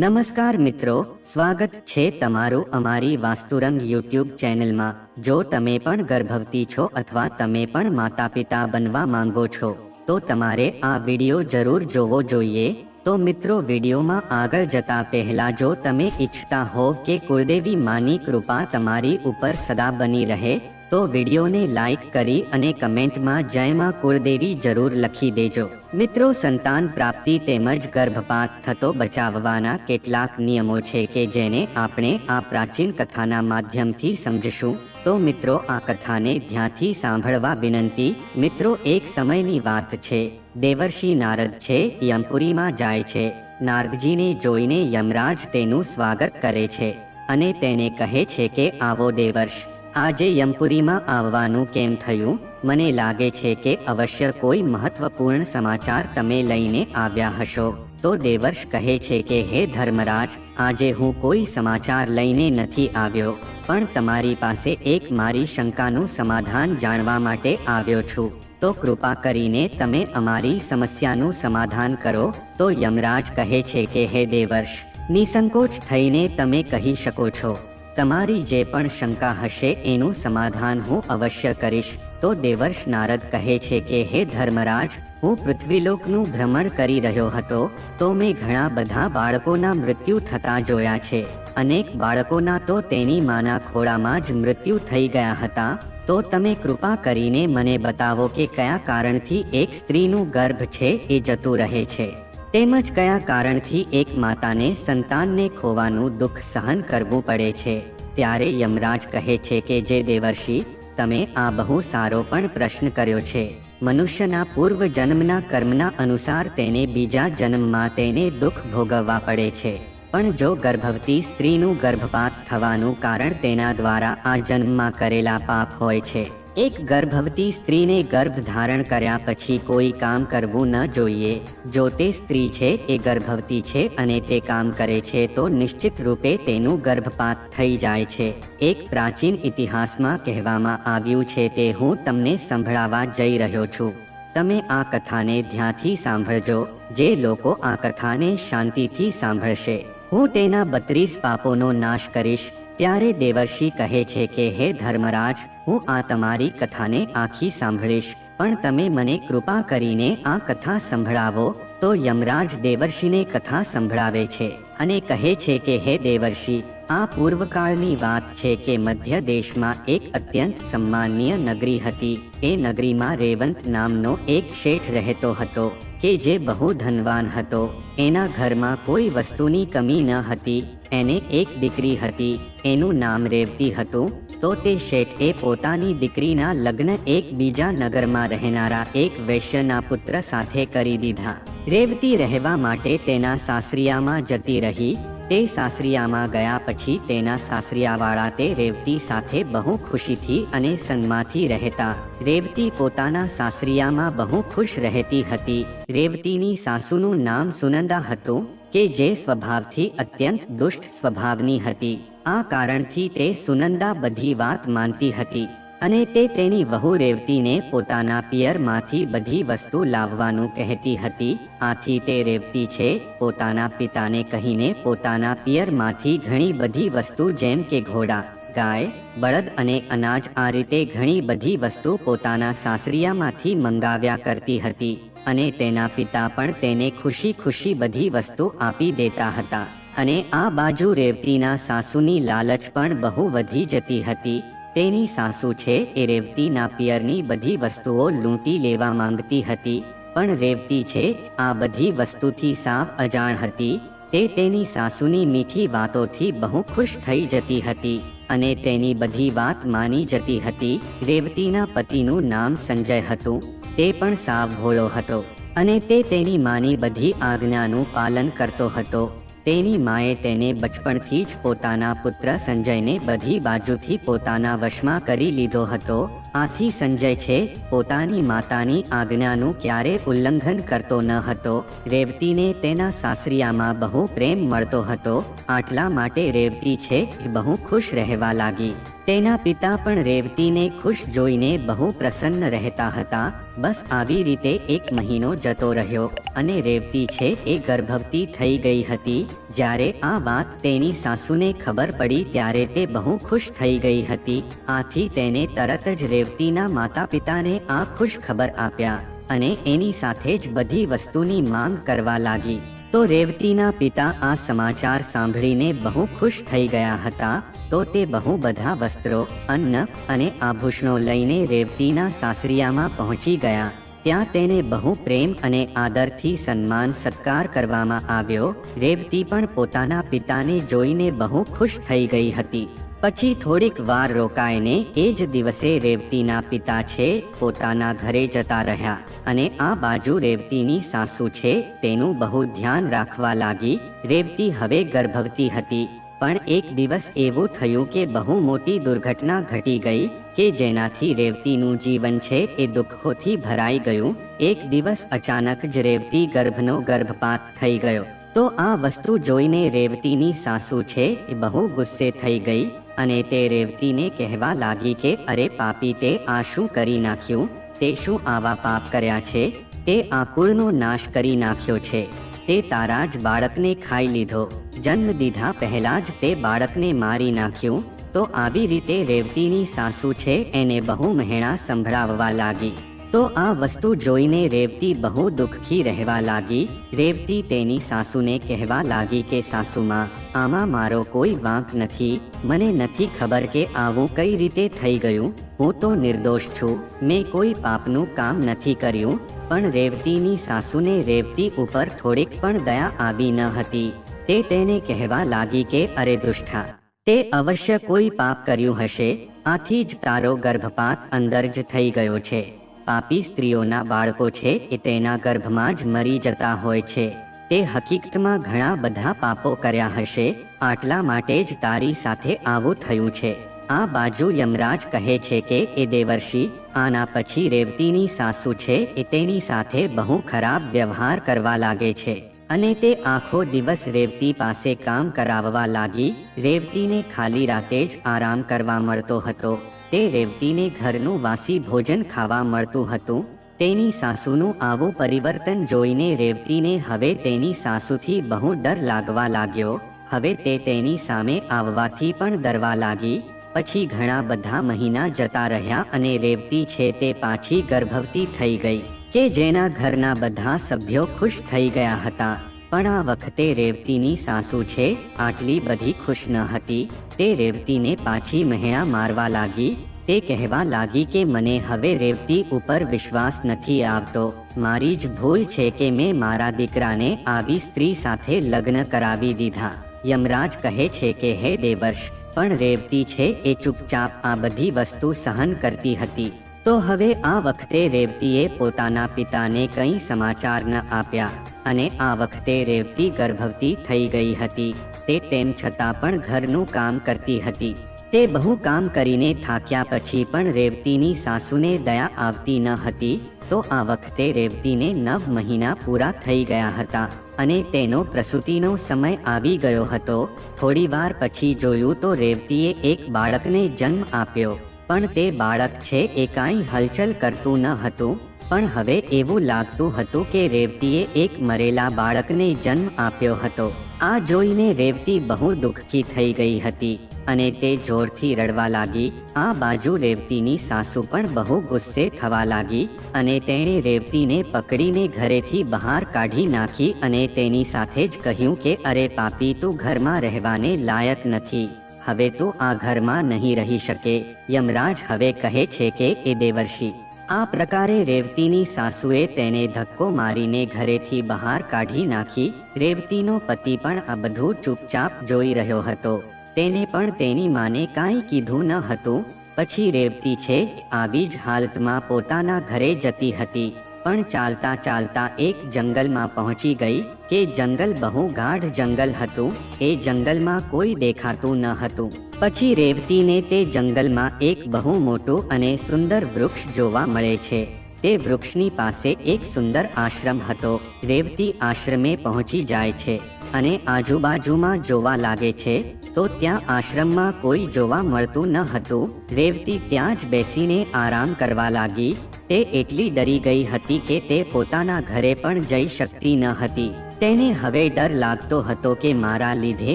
નમસ્કાર મિત્રો, સ્વાગત છે તમારું અમારી વાસ્તુરંગ યુટ્યુબ ચેનલમાં। જો તમે પણ ગર્ભવતી છો અથવા તમે પણ માતા પિતા બનવા માંગો છો તો તમારે આ વિડિયો જરૂર જોવો જોઈએ। તો મિત્રો, વિડિયોમાં આગળ જતા પહેલા જો તમે ઈચ્છતા હો કે કુળદેવી માની કૃપા તમારી ઉપર સદા બની રહે તો વિડિયોને લાઈક કરી અને કમેન્ટમાં જય માં કુળદેવી જરૂર લખી દેજો। મિત્રો, સંતાન પ્રાપ્તિ તેમજ ગર્ભપાત થતો બચાવવાના કેટલાક નિયમો છે કે જેને આપણે આ પ્રાચીન કથાના માધ્યમથી સમજશું। તો મિત્રો, આ કથાને ધ્યાનથી સાંભળવા વિનંતી। મિત્રો, એક સમયની વાત છે, દેવર્ષિ નારદ છે યમપુરીમાં જાય છે। નારદજીને જોઈને યમરાજ તેનું સ્વાગત કરે છે અને તેને કહે છે કે આવો દેવર્ષ, આજે યમપુરીમાં આવવાનું કેમ થયું? મને લાગે છે કે અવશ્ય કોઈ મહત્વપૂર્ણ સમાચાર તમે લઈને આવ્યા હશો। તો દેવર્ષ કહે છે કે હે ધર્મરાજ, આજે હું કોઈ સમાચાર લઈને નથી આવ્યો, પણ તમારી પાસે એક મારી શંકાનું સમાધાન જાણવા માટે આવ્યો છું। તો કૃપા કરીને તમે અમારી સમસ્યાનું સમાધાન કરો। તો યમરાજ કહે છે કે હે દેવર્ષ, નિસંકોચ થઈને તમે કહી શકો છો। તમારી જે પણ શંકા હશે એનું સમાધાન હું અવશ્ય કરીશ। તો દેવર્ષ નારદ કહે છે કે હે ધર્મરાજ, હું પૃથ્વીલોકનું ભ્રમણ કરી રહ્યો હતો તો મેં ઘણા બધા બાળકોના મૃત્યુ થતા જોયા છે। અનેક બાળકોના તો તેની માના ખોળામાં જ મૃત્યુ થઈ ગયા હતા। તો તમે કૃપા કરીને મને બતાવો કે કયા કારણથી એક સ્ત્રીનું ગર્ભ છે એ જતું રહે છે, તેમજ કયા કારણથી એક માતાને સંતાનને ખોવાનું દુઃખ સહન કરવું પડે છે। ત્યારે યમરાજ કહે છે કે જે દેવર્ષિ, તમે આ બહુ સારો પણ પ્રશ્ન કર્યો છે। મનુષ્યના પૂર્વ જન્મના કર્મના અનુસાર તેને બીજા જન્મમાં તેને દુઃખ ભોગવવા પડે છે, પણ જો ગર્ભવતી સ્ત્રીનું ગર્ભપાત થવાનું કારણ તેના દ્વારા આ જન્મમાં કરેલા પાપ હોય છે। એક ગર્ભવતી સ્ત્રીને ગર્ભ ધારણ કર્યા પછી કોઈ કામ કરવું ન જોઈએ। જો તે સ્ત્રી છે એ ગર્ભવતી છે અને તે કામ કરે છે તો નિશ્ચિત રૂપે તેનું ગર્ભપાત થઈ જાય છે। એક પ્રાચીન ઇતિહાસમાં કહેવામાં આવ્યું છે તે હું તમને સંભળાવવા જઈ રહ્યો છું। તમે આ કથાને ધ્યાનથી સાંભળજો। જે લોકો આ કથાને શાંતિથી સાંભળશે હું તેના 32 પાપોનો નાશ કરીશ। ત્યારે દેવર્ષિ કહે છે કે હે ધર્મરાજ, હું આ તમારી કથાને આખી સાંભળીશ, પણ તમે મને કૃપા કરીને આ કથા સંભળાવો। તો યમરાજ દેવર્ષિને કથા સંભળાવે છે અને કહે છે કે હે દેવર્ષિ, આ પૂર્વકાળની વાત છે કે મધ્ય દેશમાં એક અત્યંત સન્માનીય નગરી હતી। એ નગરીમાં રેવંત નામનો એક શેઠ રહેતો હતો કે જે બહુ ધનવાન હતો। એના ઘરમાં કોઈ વસ્તુની કમી ન હતી। એને એક દીકરી હતી, એનું નામ રેવતી હતું। તો તે શેઠે પોતાની દીકરીના લગ્ન એક બીજા નગરમાં રહેનારા એક વૈશ્યના પુત્ર સાથે કરી દીધા। રેવતી રહેવા માટે તેના સાસરિયામાં જતી રહી। તે સાસરિયામાં ગયા પછી તેના સાસરિયાવાળા તે રેવતી સાથે બહુ ખુશીથી અને સન્માનથી રહેતા। રેવતી પોતાના સાસરિયામાં બહુ ખુશ રહેતી હતી। રેવતીની સાસુનું નામ સુનંદા હતું કે જે સ્વભાવથી અત્યંત દુષ્ટ સ્વભાવની હતી। આ કારણથી તે સુનંદા બધી વાત માનતી હતી અને તે તેની વહુ રેવતીને પોતાના પિયરમાંથી બધી વસ્તુ લાવવાનું કહેતી હતી। આથી તે રેવતી છે પોતાના પિતાને કહીને પોતાના પિયરમાંથી ઘણી બધી વસ્તુ જેમ કે ઘોડા, ગાય, બળદ અને અનાજ આ રીતે ઘણી બધી વસ્તુ પોતાના સાસરિયામાંથી મંગાવ્યા કરતી હતી અને તેના પિતા પણ તેને ખુશી ખુશી બધી વસ્તુ આપી દેતા હતા। અને આ બાજુ રેવતીના સાસુની લાલચ પણ બહુ વધી જતી હતી। તેની સાસુ છે એ રેવતીના પિયરની બધી વસ્તુઓ લૂંટી લેવા માંગતી હતી, પણ રેવતી છે આ બધી વસ્તુથી સાવ અજાણ હતી। તે તેની સાસુની મીઠી વાતોથી બહુ ખુશ થઈ જતી હતી અને તેની બધી વાત માની જતી હતી। રેવતીના પતિનું નામ સંજય હતું। તે પણ સાવ ભોળો હતો અને તે તેની માની બધી આજ્ઞાનું પાલન કરતો હતો। તેની માએ તેને બચપણથી જ પોતાના પુત્ર સંજયને બધી બાજુથી પોતાના વશમાં કરી લીધો હતો। આથી સંજય છે પોતાની માતાની આજ્ઞાનું ક્યારે ઉલ્લંઘન કરતો ન હતો। રેવતીને તેના સાસરિયામાં બહુ પ્રેમ મળતો હતો। આટલા માટે રેવતી છે બહુ ખુશ રહેવા લાગી। તેના પિતા પણ રેવતીને ખુશ જોઈને બહુ પ્રસન્ન રહેતા હતા. બસ આવી રીતે 1 મહિનો જતો રહ્યો અને રેવતી છે એ ગર્ભવતી થઈ ગઈ હતી. જ્યારે આ વાત તેની સાસુને ખબર પડી ત્યારે તે બહુ ખુશ થઈ ગઈ હતી. આથી તેને તરત જ રેવતીના માતા પિતાને આ ખુશ ખબર આપ્યા અને એની સાથે જ બધી વસ્તુની માંગ કરવા લાગી. તો રેવતીના પિતા આ સમાચાર સાંભળીને બહુ ખુશ થઈ ગયા હતા. તો તે બહુ બધા વસ્ત્રો, અન્ન અને આભૂષણો લઈને રેવતીના સાસરિયામાં પહોંચી ગયા. ત્યાં તેને બહુ પ્રેમ અને આદરથી સન્માન સત્કાર કરવામાં આવ્યો. રેવતી પણ પોતાના પિતાને જોઈને બહુ ખુશ થઈ ગઈ હતી. પછી થોડીક વાર રોકાઈને એ જ દિવસે રેવતીના પિતા છે પોતાના ઘરે જતા રહ્યા અને આ બાજુ રેવતીની સાસુ છે તેનું બહુ ધ્યાન રાખવા લાગી. રેવતી હવે ગર્ભવતી હતી. પણ એક દિવસ એવું થયું કે બહુ મોટી દુર્ઘટના ઘટી ગઈ કે જેનાથી રેવતીનું જીવન છે એ દુઃખોથી ભરાઈ ગયું. એક દિવસ અચાનક જ રેવતી ગર્ભનો ગર્ભપાત થઈ ગયો. તો આ વસ્તુ જોઈને રેવતીની સાસુ છે એ બહુ ગુસ્સે થઈ ગઈ અને તે રેવતીને કહેવા લાગી કે અરે પાપી, તે આ શું કરી નાખ્યું? તે શું આવા પાપ કર્યા છે? તે આ કુળનો નાશ કરી નાખ્યો છે. તે તારા જ બાળકને ખાઈ લીધો. જન્મ દીધા પહેલા જ તે બાળકને મારી નાખ્યું. તો આવી રીતે રેવતીની સાસુ છે એને બહુ મહેણા સંભળાવવા લાગી. તો આ વસ્તુ જોઈને રેવતી બહુ દુઃખી રહેવા લાગી. રેવતી તેની સાસુને કહેવા લાગી કે સાસુમાં, આમાં મારો કોઈ વાંક નથી. મને નથી ખબર કે આવું કઈ રીતે થઈ ગયું. હું તો નિર્દોષ છું. મેં કોઈ પાપનું કામ નથી કર્યું. પણ રેવતીની સાસુને રેવતી ઉપર થોડીક પણ દયા આવી ન હતી. તે તેને કહેવા લાગી કે અરે દુષ્ટા, તે અવશ્ય કોઈ પાપ કર્યું હશે. આથી જ તારો ગર્ભપાત અંદર જ થઈ ગયો છે. પાપી સ્ત્રીઓના બાળકો છે એ તેના ગર્ભમાં જ મરી જતા હોય છે. તે હકીકતમાં ઘણા બધા પાપો કર્યા હશે. આટલા માટે જ તારી સાથે આવું થયું છે. આ બાજુ યમરાજ કહે છે કે એ દેવર્ષિ, આના પછી રેવતીની સાસુ છે એ તેની સાથે બહુ ખરાબ વ્યવહાર કરવા લાગે છે અને તે આખો દિવસ રેવતી પાસે કામ કરાવવા લાગી. રેવતીને ખાલી રાતે જ આરામ કરવા મળતો હતો. તે રેવતીને ઘરનું વાસી ભોજન ખાવા મળતું હતું. તેની સાસુનું આવું પરિવર્તન જોઈને રેવતીને હવે તેની સાસુથી બહુ ડર લાગવા લાગ્યો. હવે તે તેની સામે આવવાથી પણ ડરવા લાગી. પછી ઘણા બધા મહિના જતા રહ્યા અને રેવતી છે તે પાછી ગર્ભવતી થઈ ગઈ કે જેના ઘરના બધા સભ્યો ખુશ થઈ ગયા હતા. પણ આ વખતે રેવતીની સાસુ છે આટલી બધી ખુશ ન હતી. તે રેવતીને પાછી મહેણા મારવા લાગી. તે કહેવા લાગી કે મને હવે રેવતી ઉપર વિશ્વાસ નથી આવતો. મારી જ ભૂલ છે કે મેં મારા દીકરાને આવી સ્ત્રી સાથે લગ્ન કરાવી દીધા. યમરાજ કહે છે કે હે દેવર્ષ, પણ રેવતી છે એ ચૂપચાપ આ બધી વસ્તુ સહન કરતી હતી. તો હવે આ વખતે રેવતીએ પોતાના પિતાને કંઈ સમાચાર ન આપ્યા અને આ વખતે રેવતી ગર્ભવતી થઈ ગઈ હતી. તે તેમ છતાં પણ ઘરનું કામ કરતી હતી. તે બહુ કામ કરીને થાક્યા પછી પણ રેવતીની સાસુને દયા આવતી ન હતી. તો આ વખતે રેવતીને 9 મહિના પૂરા થઈ ગયા હતા અને તેનો પ્રસૂતિનો સમય આવી ગયો હતો. થોડી વાર પછી જોયું તો રેવતીએ એક બાળકને જન્મ આપ્યો. પણ તે બાળક છે એ કાંઈ હલચલ કરતું ન હતું. પણ હવે એવું લાગતું હતું કે રેવતીએ એક મરેલા બાળકને જન્મ આપ્યો હતો. આ જોઈને રેવતી બહુ દુઃખી થઈ ગઈ હતી અને તે જોરથી રડવા લાગી. આ બાજુ રેવતીની સાસુ પણ બહુ ગુસ્સે થવા લાગી અને તેણે રેવતીને પકડીને ઘરેથી બહાર કાઢી નાખી અને તેની સાથે જ કહ્યું કે અરે પાપી, તું ઘરમાં રહેવાને લાયક નથી. હવે તું આ ઘરમાં નહીં રહી શકે. યમરાજ હવે કહે છે કે એ દેવર્ષિ, આ પ્રકારે રેવતીની સાસુએ તેને ધક્કો મારીને ઘરેથી બહાર કાઢી નાખી. રેવતીનો પતિ પણ આ બધું ચૂપચાપ જોઈ રહ્યો હતો. તેને પણ તેની માને કાંઈ કીધું ન હતું. પછી રેવતી છે આવી જ હાલતમાં પોતાના ઘરે જતી હતી. પણ ચાલતા ચાલતા એક જંગલમાં પહોંચી ગઈ કે જંગલ બહુ ગાઢ જંગલ હતું. એ જંગલમાં કોઈ દેખાતું ન હતું. પછી રેવતીને તે જંગલમાં એક બહુ મોટું અને સુંદર વૃક્ષ જોવા મળે છે. તે વૃક્ષની પાસે એક સુંદર આશ્રમ હતો. રેવતી આશ્રમે પહોંચી જાય છે અને આજુબાજુમાં જોવા લાગે છે. તો ત્યાં આશ્રમમાં કોઈ જોવા મળતું ન હતું. રેવતી ત્યાં જ બેસીને આરામ કરવા લાગી. તે એટલી ડરી ગઈ હતી કે તે પોતાના ઘરે પણ જઈ શકતી ન હતી. તેને હવે ડર લાગતો હતો કે મારા લીધે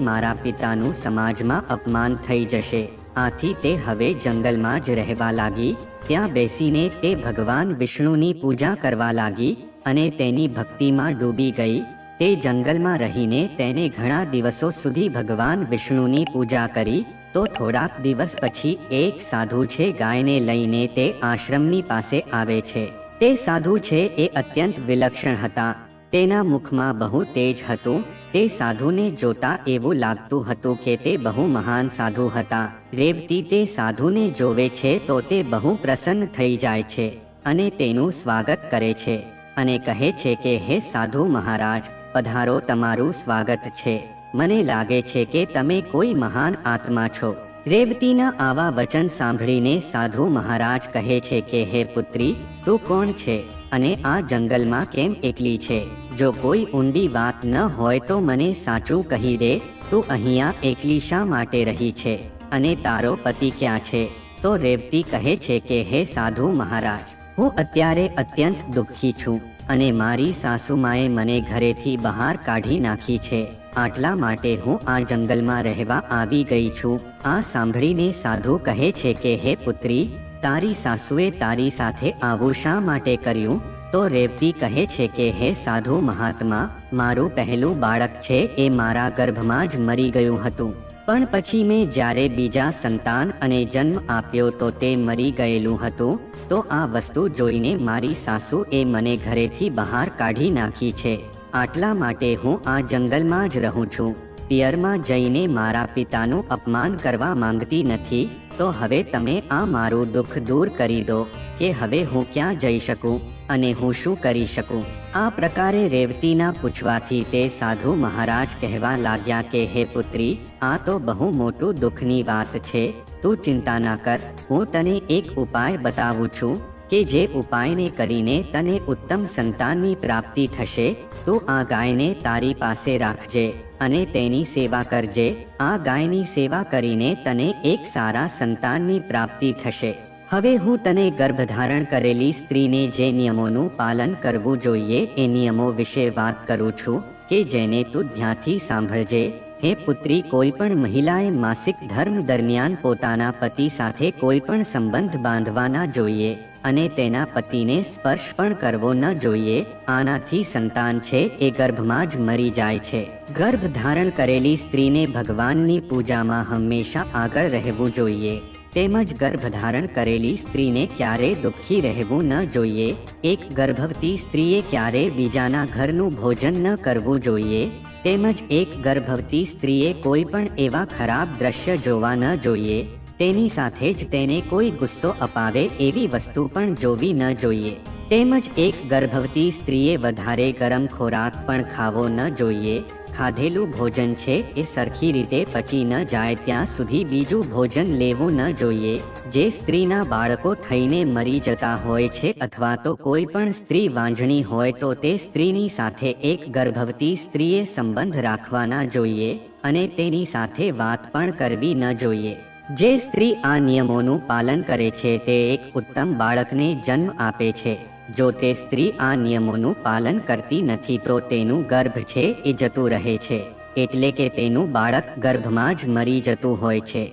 મારા પિતાનું સમાજમાં અપમાન થઈ જશે. આથી તે હવે જંગલમાં જ રહેવા લાગી. ત્યાં બેસીને તે ભગવાન વિષ્ણુની પૂજા કરવા લાગી અને તેની ભક્તિમાં ડૂબી ગઈ. તે જંગલમાં રહીને તેને ઘણા દિવસો સુધી ભગવાન વિષ્ણુની પૂજા કરી. તો થોડાક દિવસ પછી એક સાધુ છે ગાયને લઈને તે આશ્રમની પાસે આવે છે. તે સાધુ છે એ અત્યંત વિલક્ષણ હતા. તેના મુખમાં બહુ તેજ હતું. તે સાધુને જોતા એવું લાગતું હતું કે તે બહુ મહાન સાધુ હતા. રેવતી તે સાધુને જોવે છે તો તે બહુ પ્રસન્ન થઈ જાય છે અને તેનું સ્વાગત કરે છે અને કહે છે કે હે સાધુ મહારાજ, પધારો, તમારું સ્વાગત છે. મને લાગે છે કે તમે કોઈ મહાન આત્મા છો. રેવતીના આવા વચન સાંભળીને સાધુ મહારાજ કહે છે કે હે પુત્રી, તું કોણ છે અને આ જંગલમાં કેમ એકલી છે? જો કોઈ ઊંડી વાત ન હોય તો મને સાચું કહી દે. તું અહીંયા એકલી શા માટે રહી છે અને તારો પતિ ક્યાં છે? તો રેવતી કહે છે કે હે સાધુ મહારાજ, હું અત્યારે અત્યંત દુઃખી છું અને મારી સાસુમાએ મને ઘરેથી બહાર કાઢી નાખી છે. આટલા માટે હું આ જંગલમાં રહેવા આવી ગઈ છું. આ સાંભળીને સાધુ કહે છે કે હે પુત્રી, તારી સાસુએ તારી સાથે આવું શા માટે કર્યું? તો રેવતી કહે છે કે હે સાધુ મહાત્મા, મારું પહેલું બાળક છે એ મારા ગર્ભમાં જ મરી ગયું હતું. પણ પછી મેં જ્યારે બીજા સંતાન અને જન્મ આપ્યો તો તે મરી ગયેલું હતું. તો આ વસ્તુ જોઈને મારી સાસુ એ મને ઘરેથી બહાર કાઢી નાખી છે. આટલા માટે હું આ જંગલમાં જ રહું છું. પિયરમાં જઈને મારા પિતાનું અપમાન કરવા માંગતી નથી. તો હવે તમે આ મારું દુઃખ દૂર કરી દો કે હવે હું ક્યાં જઈ શકું અને હું શું કરી શકું? આ પ્રકારે રેવતીના પૂછવાથી તે સાધુ મહારાજ કહેવા લાગ્યા કે હે પુત્રી, આ તો બહુ મોટું દુઃખની વાત છે. તું ચિંતા ના કર. હું તને એક ઉપાય બતાવું છું કે જે ઉપાયને કરીને તને ઉત્તમ સંતાનની પ્રાપ્તિ થશે. તું આ ગાયને તારી પાસે રાખજે અને તેની સેવા કરજે. આ ગાયની સેવા કરીને તને એક સારા સંતાનની પ્રાપ્તિ થશે. હવે હું તને ગર્ભધારણ કરેલી સ્ત્રીને જે નિયમોનું પાલન કરવું જોઈએ એ નિયમો વિશે વાત કરું છું કે જેને તું ધ્યાનથી સાંભળજે. હે પુત્રી, કોઈ પણ મહિલાએ માસિક ધર્મ દરમિયાન પોતાના પતિ સાથે કોઈ પણ સંબંધ બાંધવા ન જોઈએ અને તેના પતિને સ્પર્શ પણ કરવો ન જોઈએ. આનાથી સંતાન છે એ ગર્ભમાં જ મરી જાય છે. ગર્ભ ધારણ કરેલી સ્ત્રીને ભગવાનની પૂજામાં હંમેશા આગળ રહેવું જોઈએ. તેમજ ગર્ભધારણ કરેલી સ્ત્રીને ક્યારે દુઃખી રહેવું ન જોઈએ. એક ગર્ભવતી સ્ત્રીએ ક્યારે બીજાના ઘરનું ભોજન ન કરવું જોઈએ. તેમજ એક ગર્ભવતી સ્ત્રીએ કોઈ પણ એવા ખરાબ દ્રશ્ય જોવા ન જોઈએ. તેની સાથે જ તેને કોઈ ગુસ્સો અપાવે એવી વસ્તુ પણ જોવી ન જોઈએ. તેમજ એક ગર્ભવતી સ્ત્રીએ વધારે ગરમ ખોરાક પણ ખાવો ન જોઈએ. ખાધેલું ભોજન છે એ સરખી રીતે પચી ન જાય ત્યાં સુધી બીજું ભોજન લેવું ન જોઈએ. જે સ્ત્રીના બાળકો થઈને મરી જતા હોય છે અથવા તો કોઈ પણ સ્ત્રી વાંઝણી હોય તો તે સ્ત્રીની સાથે એક ગર્ભવતી સ્ત્રીએ સંબંધ રાખવા ન જોઈએ અને તેની સાથે વાત પણ કરવી ન જોઈએ. જે સ્ત્રી આ નિયમોનું પાલન કરે છે તે એક ઉત્તમ બાળકને જન્મ આપે છે. જો તે સ્ત્રી આ નિયમોનું પાલન કરતી નથી તો તેનું ગર્ભ છે એ જતું રહે છે. એટલે કે તેનું બાળક ગર્ભમાં જ મરી જતું હોય છે.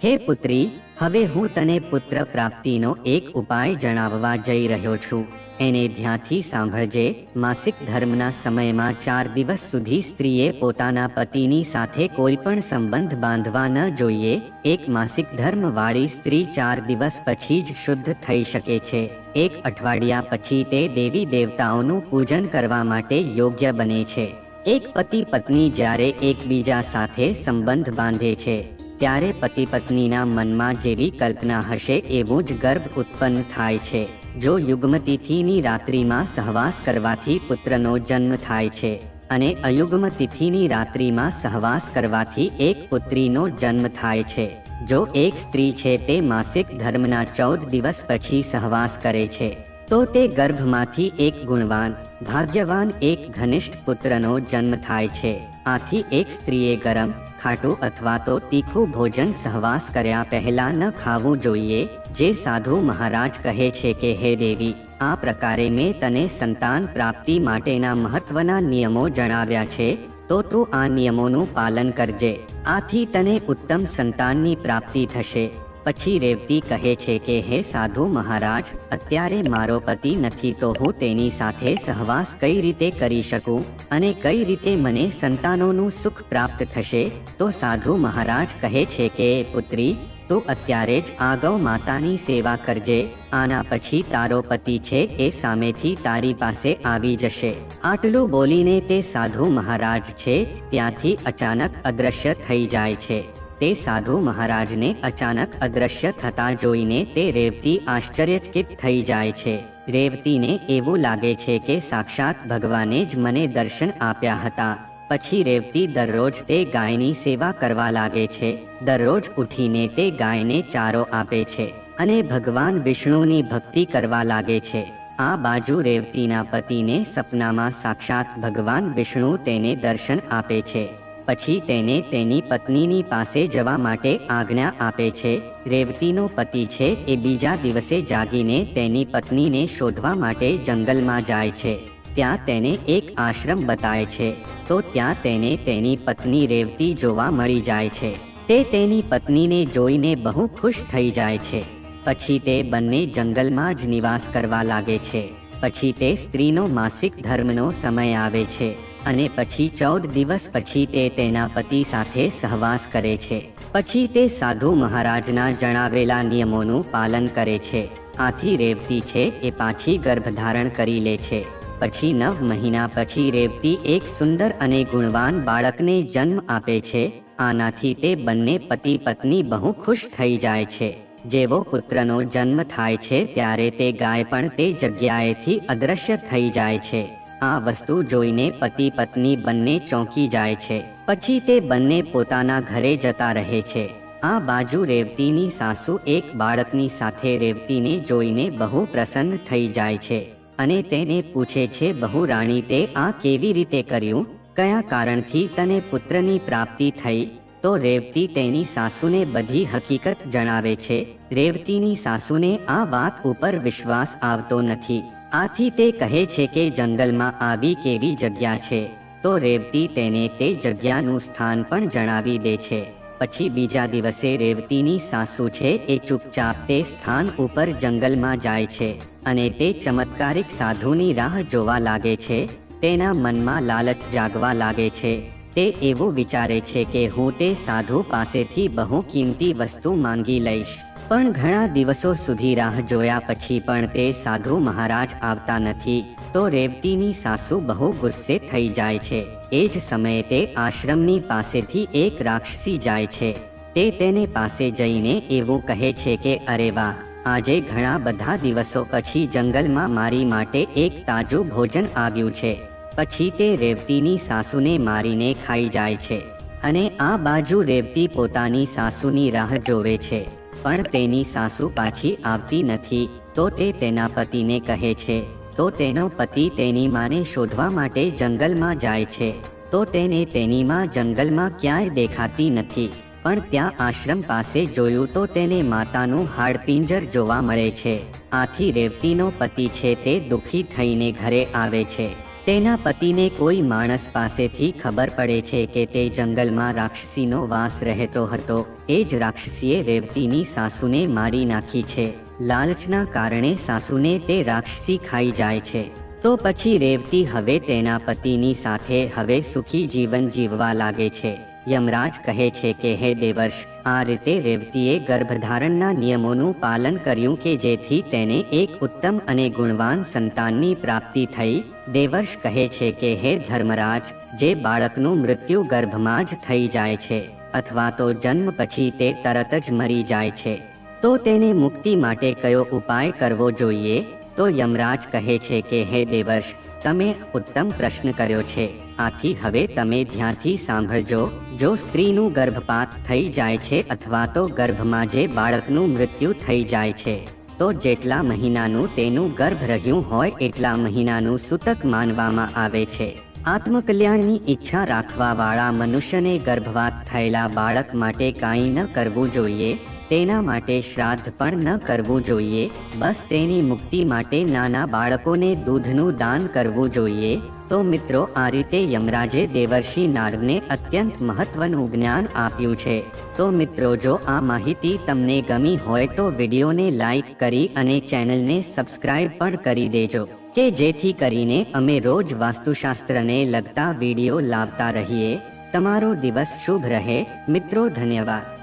હે પુત્રી, હવે હું તને પુત્ર પ્રાપ્તિનો એક ઉપાય જણાવવા જઈ રહ્યો છું. એને ધ્યાનથી સાંભળજે. માસિક ધર્મના સમયમાં 4 દિવસ સુધી સ્ત્રીએ પોતાના પતિની સાથે કોઈ પણ સંબંધ બાંધવા ન જોઈએ. એક માસિક ધર્મ વાળી સ્ત્રી 4 દિવસ પછી જ શુદ્ધ થઈ શકે છે. 1 અઠવાડિયા પછી તે દેવી દેવતાઓનું પૂજન કરવા માટે યોગ્ય બને છે. એક પતિ પત્ની જ્યારે એકબીજા સાથે સંબંધ બાંધે છે ત્યારે પતિ પત્નીના મનમાં જેવી કલ્પના હશે એવું જ ગર્ભ ઉત્પન્ન થાય છે. જો યુગ્મ તિથિની રાત્રિમાં સહવાસ કરવાથી પુત્રનો જન્મ થાય છે અને અયુગ્મ તિથિની રાત્રિમાં સહવાસ કરવાથી એક પુત્રીનો જન્મ થાય છે. જો એક સ્ત્રી છે તે માસિક ધર્મના 14 દિવસ પછી સહવાસ કરે છે તો તે ગર્ભમાંથી એક ગુણવાન, ભાગ્યવાન, એક ઘનિષ્ઠ પુત્રનો જન્મ થાય છે. આથી એક સ્ત્રીએ ગરમ, ખાટું અથવા તો તીખું ભોજન સહવાસ કર્યા પહેલા ન ખાવું જોઈએ. જે સાધુ મહારાજ કહે છે કે હે દેવી, આ પ્રકારે મેં તને સંતાન પ્રાપ્તિ માટેના મહત્વના નિયમો જણાવ્યા છે, તો તું આ નિયમોનું પાલન કરજે. આથી તને ઉત્તમ સંતાનની પ્રાપ્તિ થશે. પછી રેવતી કહે છે કે હે સાધુ મહારાજ, અત્યારે મારો પતિ નથી તો હું તેની સાથે સહવાસ કઈ રીતે કરી શકું અને કઈ રીતે મને સંતાનોનું સુખ પ્રાપ્ત થશે? તો સાધુ મહારાજ કહે છે કે પુત્રી, તું અત્યારે જ આ ગૌ માતાની સેવા કરજે. આના પછી તારો પતિ છે એ સામેથી તારી પાસે આવી જશે. આટલું બોલીને તે સાધુ મહારાજ છે ત્યાંથી અચાનક અદ્રશ્ય થઈ જાય છે. તે સાધુ મહારાજને અચાનક અદ્રશ્ય થતા જોઈને તે રેવતી આશ્ચર્યચકિત થઈ જાય છે. રેવતીને એવું લાગે છે કે સાક્ષાત ભગવાને જ મને દર્શન આપ્યા હતા. પછી રેવતી દરરોજ તે ગાયની સેવા કરવા લાગે છે. દરરોજ ઉઠીને તે ગાયને ચારો આપે છે અને ભગવાન વિષ્ણુની ભક્તિ કરવા લાગે છે. આ બાજુ રેવતીના પતિને સપનામાં સાક્ષાત ભગવાન વિષ્ણુ તેને દર્શન આપે છે. પછી તેને તેની પત્નીની પાસે જવા માટે આજ્ઞા આપે છે. રેવતીનો પતિ છે એ બીજા દિવસે જાગીને તેની પત્નીને શોધવા માટે જંગલમાં જાય છે. ત્યાં તેને એક આશ્રમ બતાવે છે. તો ત્યાં તેને તેની પત્ની રેવતી જોવા મળી જાય છે. તે તેની પત્નીને જોઈને બહુ ખુશ થઈ જાય છે. પછી તે બંને જંગલમાં જ નિવાસ કરવા લાગે છે. પછી તે સ્ત્રીનો માસિક ધર્મનો સમય આવે છે અને પછી 14 દિવસ પછી તે તેના પતિ સાથે સહવાસ કરે છે. પછી તે સાધુ મહારાજના જણાવેલા નિયમોનું પાલન કરે છે. આથી રેવતી છે એ પાછી ગર્ભધારણ કરી લે છે. પછી 9 મહિના પછી રેવતી એક સુંદર અને ગુણવાન બાળકને જન્મ આપે છે. આનાથી તે બંને પતિ પત્ની બહુ ખુશ થઈ જાય છે. જેવો પુત્રનો જન્મ થાય છે ત્યારે તે ગાય પણ તે જગ્યાએથી અદ્રશ્ય થઈ જાય છે. આ વસ્તુ જોઈને પતિ પત્ની બંને ચોંકી જાય છે. પછી તે બંને પોતાના ઘરે જતા રહે છે. આ બાજુ રેવતીની સાસુ એક બાળકની સાથે રેવતીને જોઈને બહુ પ્રસન્ન થઈ જાય છે અને તેને પૂછે છે, બહુ રાણી, તે આ કેવી રીતે કર્યું? કયા કારણથી તને પુત્રની પ્રાપ્તિ થઈ? તો રેવતી તેની સાસુને બધી હકીકત જણાવે છે. રેવતીની સાસુને આ વાત ઉપર વિશ્વાસ આવતો નથી. આથી તે કહે છે કે જંગલમાં આવી કેવી જગ્યા છે? તો રેવતી તેને તે જગ્યાનું સ્થાન પણ જણાવી દે છે. પછી બીજા દિવસે રેવતીની સાસુ છે એ ચૂપચાપ તે સ્થાન ઉપર જંગલમાં જાય છે અને તે ચમત્કારિક સાધુની રાહ જોવા લાગે છે. તેના મનમાં લાલચ જાગવા લાગે છે. તે એવું વિચારે છે કે હું તે સાધુ પાસેથી બહુ કિંમતી વસ્તુ માંગી લઈશ. પણ ઘણા દિવસો સુધી રાહ જોયા પછી પણ તે સાધુ મહારાજ આવતા નથી. તો રેવતીની સાસુ બહુ ગુસ્સે થઈ જાય છે. એ જ સમયે તે આશ્રમની પાસેથી એક રાક્ષસી જાય છે. તે તેને પાસે જઈને એવું કહે છે કે અરે વાહ, આજે ઘણા બધા દિવસો પછી જંગલમાં મારી માટે એક તાજું ભોજન આવ્યું છે. પછી તે રેવતીની સાસુને મારીને ખાઈ જાય છે અને આ બાજુ રેવતી પોતાની સાસુની રાહ જોવે છે પણ તેની સાસુ પાછી આવતી નથી. તો તે તેના પતિને કહે છે. તો તેનો પતિ તેની માને શોધવા માટે જંગલમાં જાય છે. તો તેને તેની માં જંગલમાં ક્યાંય દેખાતી નથી. પણ ત્યાં આશ્રમ પાસે જોયું તો તેને માતાનું હાડપિંજર જોવા મળે છે. આથી રેવતીનો પતિ છે તે દુઃખી થઈને ઘરે આવે છે. તેના પતિને કોઈ માણસ પાસેથી ખબર પડે છે કે તે જંગલમાં રાક્ષસીનો વાસ રહેતો હતો. એ જ રાક્ષસીએ રેવતીની સાસુને મારી નાખી છે. લાલચના કારણે સાસુને તે રાક્ષસી ખાઈ જાય છે. તો પછી રેવતી હવે તેના પતિની સાથે હવે સુખી જીવન જીવવા લાગે છે. યમરાજ કહે છે કે હે દેવર્ષ, આ રીતે રેવતીએ ગર્ભધારણના નિયમોનું પાલન કર્યું કે જેથી તેને એક ઉત્તમ અને ગુણવાન સંતાનની પ્રાપ્તિ થઈ. દેવર્ષ કહે છે કે હે ધર્મરાજ, જે બાળકનું મૃત્યુ ગર્ભમાં જ થઈ જાય છે અથવા તો જન્મ પછી તે તરત જ મરી જાય છે તો તેને મુક્તિ માટે કયો ઉપાય કરવો જોઈએ? તો યમરાજ કહે છે કે હે દેવર્ષ, તમે ઉત્તમ પ્રશ્ન કર્યો છે. આથી હવે તમે ધ્યાનથી સાંભળજો. જો સ્ત્રીનું ગર્ભપાત થઈ જાય છે અથવા તો ગર્ભમાં જે બાળકનું મૃત્યુ થઈ જાય છે તો જેટલા મહિનાનું તેનું ગર્ભ રહ્યું હોય એટલા મહિનાનું સૂતક માનવામાં આવે છે. આત્મકલ્યાણની ઈચ્છા રાખવાવાળા મનુષ્યને ગર્ભવાત થયેલા બાળક માટે કાંઈ ન કરવું જોઈએ, તેના માટે શ્રાદ્ધ પણ ન કરવું જોઈએ, બસ તેની મુક્તિ માટે નાના બાળકોને દૂધનું દાન કરવું જોઈએ. તો મિત્રો, આ રીતે યમરાજે દેવર્ષિ નારદને અત્યંત મહત્વનું જ્ઞાન આપ્યું છે. તો મિત્રો, જો આ માહિતી તમને ગમી હોય તો વિડીયોને લાઈક કરી અને ચેનલને સબસ્ક્રાઇબ પણ કરી દેજો, કે જેથી કરીને અમે રોજ વાસ્તુશાસ્ત્રને લગતા વિડીયો લાવતા રહીએ. તમારો દિવસ શુભ રહે મિત્રો. ધન્યવાદ.